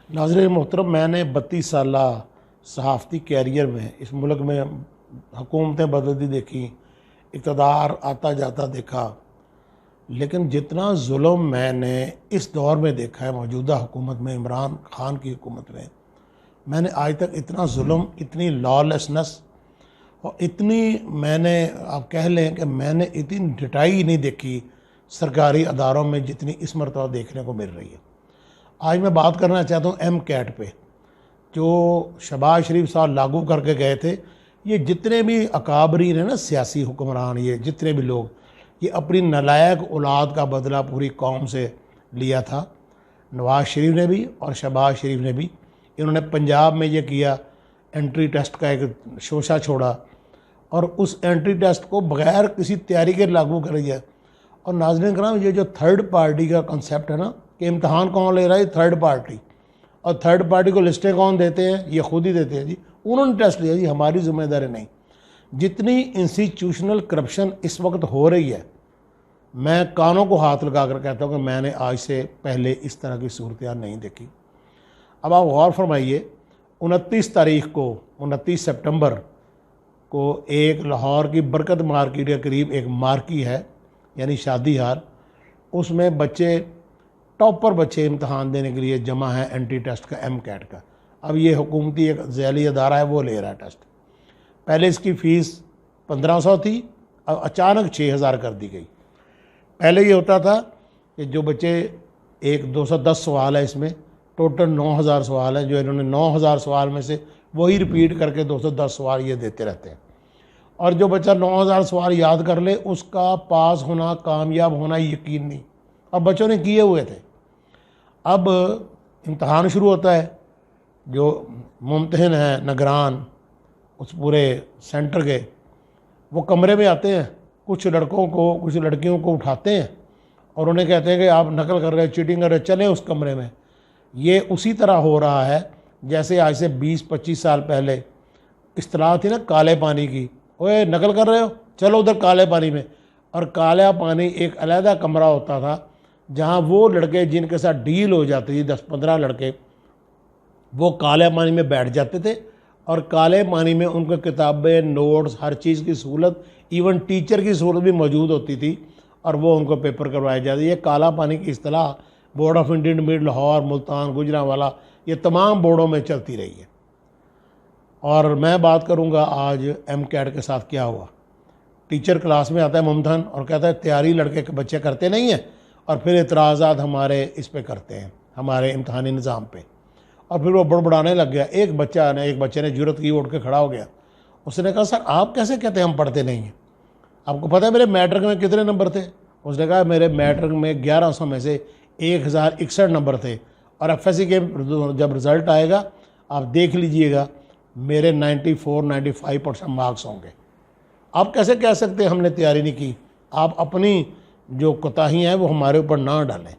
नाज़रीन मोहतरम, मैंने 32 साल सहाफ़ती कैरियर में इस मुल्क में हुकूमतें बदलती देखी, इक़्तिदार आता जाता देखा, लेकिन जितना जुल्म मैंने इस दौर में देखा है मौजूदा हुकूमत में, इमरान खान की हुकूमत में, मैंने आज तक इतना जुल्म, इतनी लॉलेसनेस और इतनी, मैंने आप कह लें कि मैंने इतनी डिटाई नहीं देखी सरकारी अदारों में जितनी इस मरतबा देखने को मिल रही है। आज मैं बात करना चाहता हूँ एम कैट पे, जो शहबाज शरीफ साहब लागू करके गए थे। ये जितने भी अकाबरीन हैं ना, सियासी हुक्मरान, ये जितने भी लोग, ये अपनी नालायक औलाद का बदला पूरी कौम से लिया था। नवाज शरीफ ने भी और शहबाज शरीफ ने भी। इन्होंने पंजाब में ये किया, एंट्री टेस्ट का एक शोशा छोड़ा और उस एंट्री टेस्ट को बग़ैर किसी तैयारी के लागू कर दिया। और नाज़रीन कराम, ये जो थर्ड पार्टी का कंसेप्ट है ना, कि इम्तहान कौन ले रहा है, थर्ड पार्टी, और थर्ड पार्टी को लिस्टें कौन देते हैं, ये खुद ही देते हैं जी, उन्होंने टेस्ट लिया जी, हमारी जिम्मेदारी नहीं। जितनी इंस्टीट्यूशनल करप्शन इस वक्त हो रही है, मैं कानों को हाथ लगा कर कहता हूँ कि मैंने आज से पहले इस तरह की सूरत नहीं देखी। अब आप गौर फरमाइए, 29 तारीख को, 29 सितंबर को एक लाहौर की बरकत मार्केट के करीब एक मार्की है, यानी शादी हार, उसमें बच्चे, टॉपर बच्चे इम्तहान देने के लिए जमा है एंट्री टेस्ट का, एम कैट का। अब ये हुकूमती एक ज़ैली अदारा है, वो ले रहा है टेस्ट। पहले इसकी फ़ीस 1500 थी, अब अचानक 6000 कर दी गई। पहले ये होता था कि जो बच्चे, एक 210 सवाल है इसमें, टोटल 9000 सवाल हैं, जो इन्होंने 9000 सवाल में से वही रिपीट करके 210 सवाल ये देते रहते हैं। और जो बच्चा 9000 सवाल याद कर ले, उसका पास होना, कामयाब होना यकीन नहीं। अब बच्चों ने किए हुए थे। अब इम्तहान शुरू होता है, जो मुम्तहिन हैं निगरान उस पूरे सेंटर के, वो कमरे में आते हैं, कुछ लड़कों को, कुछ लड़कियों को उठाते हैं और उन्हें कहते हैं कि आप नकल कर रहे हैं, चीटिंग कर रहे हैं, चलें उस कमरे में। ये उसी तरह हो रहा है जैसे आज से 20-25 साल पहले इस्तिलाह थी ना काले पानी की, ओए नकल कर रहे हो, चलो उधर काले पानी में। और काला पानी एक अलहदा कमरा होता था जहाँ वो लड़के जिनके साथ डील हो जाती थी, 10-15 लड़के, वो काले पानी में बैठ जाते थे और काले पानी में उनको किताबें, नोट्स, हर चीज़ की सहूलत, इवन टीचर की सहूलत भी मौजूद होती थी और वो उनको पेपर करवाए जाते। ये काला पानी की इस्तिलाह board of intermediate Lahore, Multan, Gujranwala, ये तमाम बोर्डों में चलती रही है। और मैं बात करूँगा आज एम कैट के साथ क्या हुआ। टीचर क्लास में आता है मुमतहन और कहता है तैयारी लड़के के बच्चे करते नहीं हैं, और फिर एतराज़ात हमारे इस पे करते हैं, हमारे इम्तहानी निज़ाम पे। और फिर वो बड़बड़ाने लग गया। एक बच्चे ने जुर्रत की, उठ के खड़ा हो गया। उसने कहा, सर आप कैसे कहते हैं हम पढ़ते नहीं हैं, आपको पता है मेरे मैट्रिक में कितने नंबर थे? उसने कहा, मेरे मैट्रिक में 1100 में से 1061 नंबर थे, और एफएससी के जब रिज़ल्ट आएगा आप देख लीजिएगा, मेरे 94-95% मार्क्स होंगे। आप कैसे कह सकते हैं हमने तैयारी नहीं की? आप अपनी जो कोताहियाँ हैं वो हमारे ऊपर ना डालें।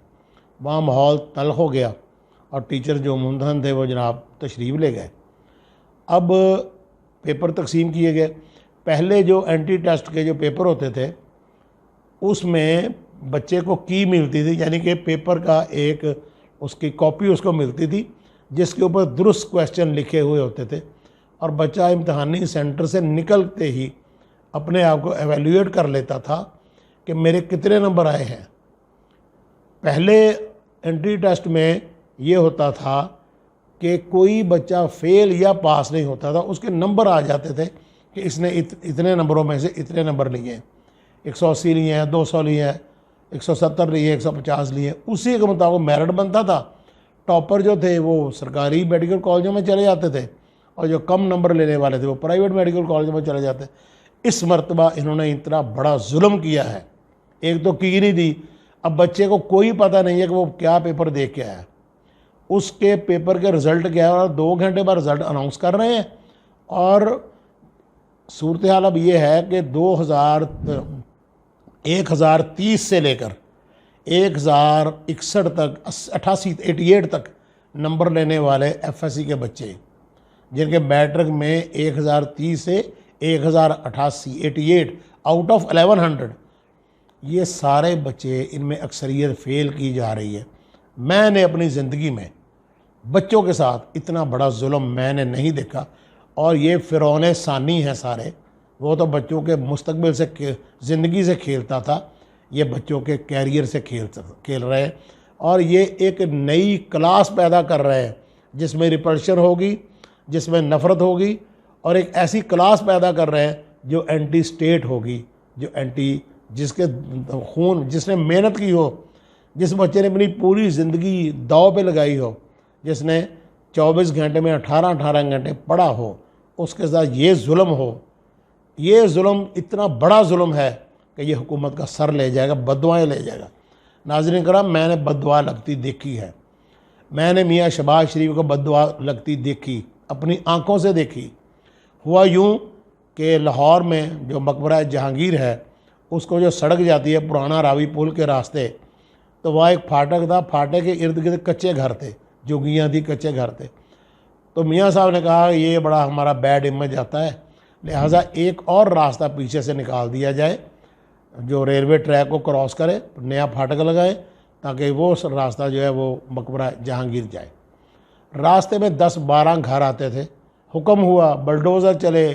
वहाँ माहौल तल्ख हो गया और टीचर जो मुमतहन थे वो जनाब तशरीफ़ ले गए। अब पेपर तकसीम किए गए। पहले जो एंट्री टेस्ट के जो पेपर होते थे उसमें बच्चे को की मिलती थी, यानी कि पेपर का एक उसकी कॉपी उसको मिलती थी जिसके ऊपर दुरुस्त क्वेश्चन लिखे हुए होते थे, और बच्चा इम्तहानी सेंटर से निकलते ही अपने आप को एवेल्यूएट कर लेता था कि मेरे कितने नंबर आए हैं। पहले एंट्री टेस्ट में ये होता था कि कोई बच्चा फेल या पास नहीं होता था, उसके नंबर आ जाते थे कि इसने इतने नंबरों में से इतने नंबर लिए हैं, 180 लिए हैं, 200 लिए हैं, 170 लिए, 150 लिए, उसी के मुताबिक मेरिट बनता था। टॉपर जो थे वो सरकारी मेडिकल कॉलेजों में चले जाते थे और जो कम नंबर लेने वाले थे वो प्राइवेट मेडिकल कॉलेजों में चले जाते। इस मरतबा इन्होंने इतना बड़ा जुल्म किया है। एक तो की नहीं दी, अब बच्चे को कोई पता नहीं है कि वो क्या पेपर दे के आया, उसके पेपर के रिज़ल्ट क्या है, और 2 घंटे बाद रिज़ल्ट अनाउंस कर रहे हैं। और सूरत हाल अब ये है कि 1030 से लेकर 1061 तक, 88 तक नंबर लेने वाले एफएससी के बच्चे, जिनके मैट्रिक में 1030 से 1088, 88 आउट ऑफ 1100, ये सारे बच्चे, इनमें अक्सरियत फ़ेल की जा रही है। मैंने अपनी ज़िंदगी में बच्चों के साथ इतना बड़ा जुल्म मैंने नहीं देखा। और ये फ़िरौन सानी हैं सारे, वो तो बच्चों के मुस्तकबिल से ज़िंदगी से खेलता था, ये बच्चों के कैरियर से खेल रहे हैं। और ये एक नई क्लास पैदा कर रहे हैं जिसमें रिपल्शन होगी, जिसमें नफ़रत होगी, और एक ऐसी क्लास पैदा कर रहे हैं जो एंटी स्टेट होगी, जो एंटी, जिसके खून, जिसने मेहनत की हो, जिस बच्चे ने अपनी पूरी ज़िंदगी दाव पे लगाई हो, जिसने 24 घंटे में 18-18 घंटे पढ़ा हो, उसके साथ ये जुल्म हो। ये जुल्म इतना बड़ा जुल्म है कि ये हुकूमत का सर ले जाएगा, बददुआएं ले जाएगा। नाज़रीन करम, मैंने बददुआ लगती देखी है। मैंने मियाँ शहबाज शरीफ को बददुआ लगती देखी, अपनी आंखों से देखी। हुआ यूँ कि लाहौर में जो मकबरा जहांगीर है, उसको जो सड़क जाती है पुराना रावी पुल के रास्ते, तो वहाँ एक फाटक था, फाटक के इर्द गिर्द कच्चे घर थे, झुग्गियाँ थी, कच्चे घर थे। तो मियाँ साहब ने कहा ये बड़ा हमारा बैड इमेज आता है, लिहाजा एक और रास्ता पीछे से निकाल दिया जाए जो रेलवे ट्रैक को क्रॉस करे, नया फाटक लगाए, ताकि वो रास्ता जो है वो मकबरा जहांगीर जाए। रास्ते में 10-12 घर आते थे। हुक्म हुआ, बलडोज़र चले,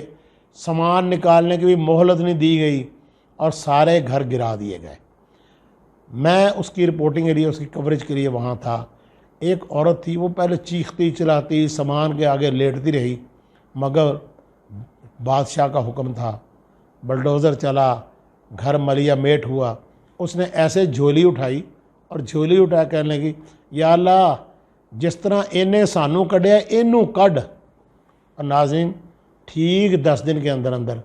सामान निकालने की भी मोहलत नहीं दी गई और सारे घर गिरा दिए गए। मैं उसकी रिपोर्टिंग के लिए, उसकी कवरेज के लिए वहाँ था। एक औरत थी, वो पहले चीखती चिल्लाती सामान के आगे लेटती रही, मगर बादशाह का हुक्म था, बलडोज़र चला, घर मलिया मेट हुआ। उसने ऐसे झोली उठाई और झोली उठा कहने लगी, या अल्लाह, जिस तरह इन्हें सानू कढ़िया इनू कढ़। और नाज़रीन, ठीक 10 दिन के अंदर अंदर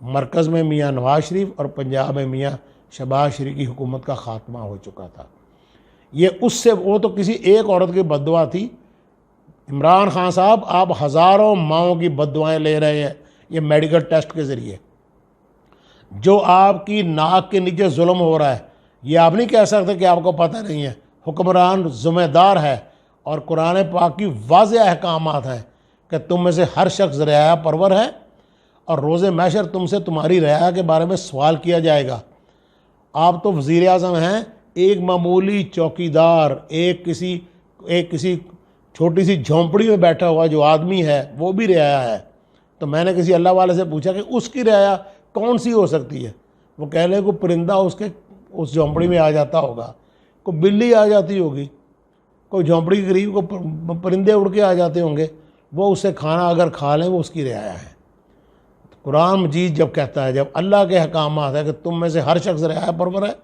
मरकज़ में मियाँ नवाज शरीफ और पंजाब में मियाँ शहबाज शरीफ की हुकूमत का ख़ात्मा हो चुका था। ये उससे, वो तो किसी एक औरत की बद्दुआ थी। इमरान खान साहब, आप हज़ारों माओं की बद्दुआएं ले रहे हैं ये मेडिकल टेस्ट के ज़रिए। जो आपकी नाक के नीचे जुल्म हो रहा है, ये आप नहीं कह सकते कि आपको पता नहीं है। हुक्मरान ज़िम्मेदार है और कुरान पाक की वाज़ेह अहकामात हैं कि तुम में से हर शख्स रियाया परवर है और रोज़े महशर तुमसे तुम्हारी रियाया के बारे में सवाल किया जाएगा। आप तो वज़ीर आज़म हैं, एक मामूली चौकीदार, एक किसी छोटी सी झोंपड़ी में बैठा हुआ जो आदमी है वो भी रियाया है। तो मैंने किसी अल्लाह वाले से पूछा कि उसकी रियाया कौन सी हो सकती है। वो कह रहे को परिंदा उसके उस झोंपड़ी में आ जाता होगा, कोई बिल्ली आ जाती होगी, कोई झोंपड़ी के करीब को परिंदे उड़ के आ जाते होंगे, वो उससे खाना अगर खा लें वो उसकी रियाया है। तो कुरान मजीद जब कहता है, जब अल्लाह के अहकामात है कि तुम में से हर शख्स रियाया परवर है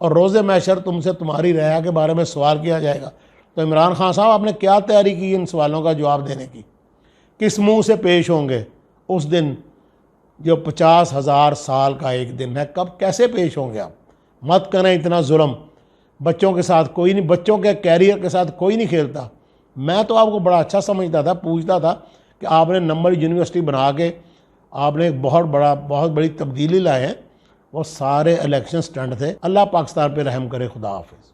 और रोज़े महशर तुमसे तुम्हारी रियाया के बारे में सवाल किया जाएगा, तो इमरान खान साहब आपने क्या तैयारी की इन सवालों का जवाब देने की? किस मुंह से पेश होंगे उस दिन जो 50,000 साल का एक दिन है? कब कैसे पेश होंगे आप? मत करें इतना जुल्म। बच्चों के साथ कोई नहीं, बच्चों के कैरियर के साथ कोई नहीं खेलता। मैं तो आपको बड़ा अच्छा समझता था, पूछता था कि आपने नंबर यूनिवर्सिटी बना के आपने एक बहुत बड़ी तब्दीली लाए हैं। वो सारे इलेक्शन स्टंट थे। अल्लाह पाकिस्तान पे रहम करे। खुदा हाफिज़।